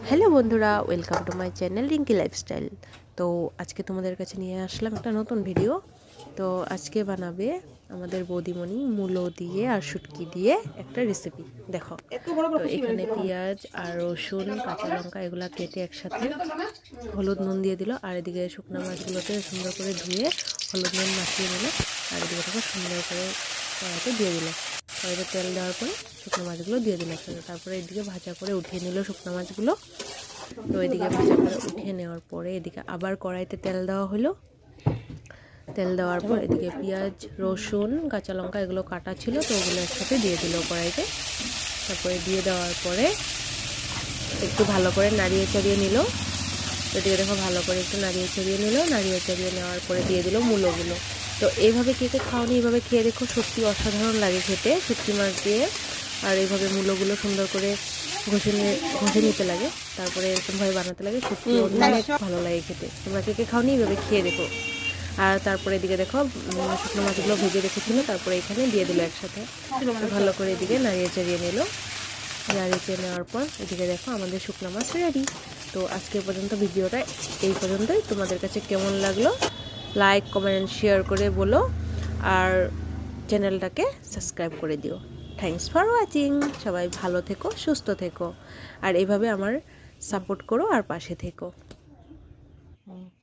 Hello বন্ধুরা, welcome to my channel Rinki lifestyle. তো আজকে তোমাদের কাছে নিয়ে আসলাম একটা নতুন ভিডিও। তো আজকে বানাবে আমাদের বৌদিমণি মূলো দিয়ে আর শুটকি দিয়ে একটা রেসিপি। দেখো, তো এখানে পেঁয়াজ আর রসুন কাঁচা লঙ্কা এগুলো কেটে একসাথে হলুদ নুন দিয়ে দিল, আর এদিকে শুকনো মাছগুলোতে সুন্দর করে ধুয়ে হলুদ নুন মাখিয়ে নিল, আর এদিকে দেখো সুন্দর করে কড়াইতে দিয়ে দিল। কড়াইতে তেল দেওয়ার পরে শুকনো মাছগুলো দিয়ে দিল একসাথে। তারপরে এদিকে ভাজা করে উঠিয়ে নিল শুকনো মাছগুলো। তো এদিকে ভাজা করে উঠিয়ে নেওয়ার পরে এদিকে আবার কড়াইতে তেল দেওয়া হলো। তেল দেওয়ার পর এদিকে পেঁয়াজ রসুন কাঁচা লঙ্কা এগুলো কাটা ছিল, তো ওগুলো একসাথে দিয়ে দিল কড়াইতে। তারপরে দিয়ে দেওয়ার পরে একটু ভালো করে নাড়িয়ে চাড়িয়ে নিল। এদিকে দেখো ভালো করে একটু নাড়িয়ে চাড়িয়ে নিল। নাড়িয়ে চাড়িয়ে নেওয়ার পরে দিয়ে দিল মূলোগুলো। তো এইভাবে কে কে খাওনি, এইভাবে খেয়ে দেখো, সত্যি অসাধারণ লাগে খেতে শুটকি মাছ দিয়ে। আর এইভাবে মূলোগুলো সুন্দর করে ঘষে নিতে লাগে, তারপরে এরকমভাবে বানাতে লাগে, সত্যি অনেক ভালো লাগে খেতে। তোমরা কে কে খাওনি, এইভাবে খেয়ে দেখো। আর তারপরে এদিকে দেখো শুকনো মাছগুলো ভেজে রেখেছিল, তারপরে এখানে দিয়ে দিল একসাথে। ভালো করে এদিকে নাড়িয়ে চাড়িয়ে নিল। নাড়িয়ে চেড়ে নেওয়ার পর এদিকে দেখো আমাদের শুকনো মাছ রেডি। তো আজকে পর্যন্ত ভিডিওটা এই পর্যন্তই। তোমাদের কাছে কেমন লাগলো লাইক কমেন্ট শেয়ার করে বলো, আর চ্যানেলটাকে সাবস্ক্রাইব করে দিও। Thanks for watching. সবাই ভালো থেকো, সুস্থ থেকো, আর এইভাবে আমার সাপোর্ট করো আর পাশে থেকো।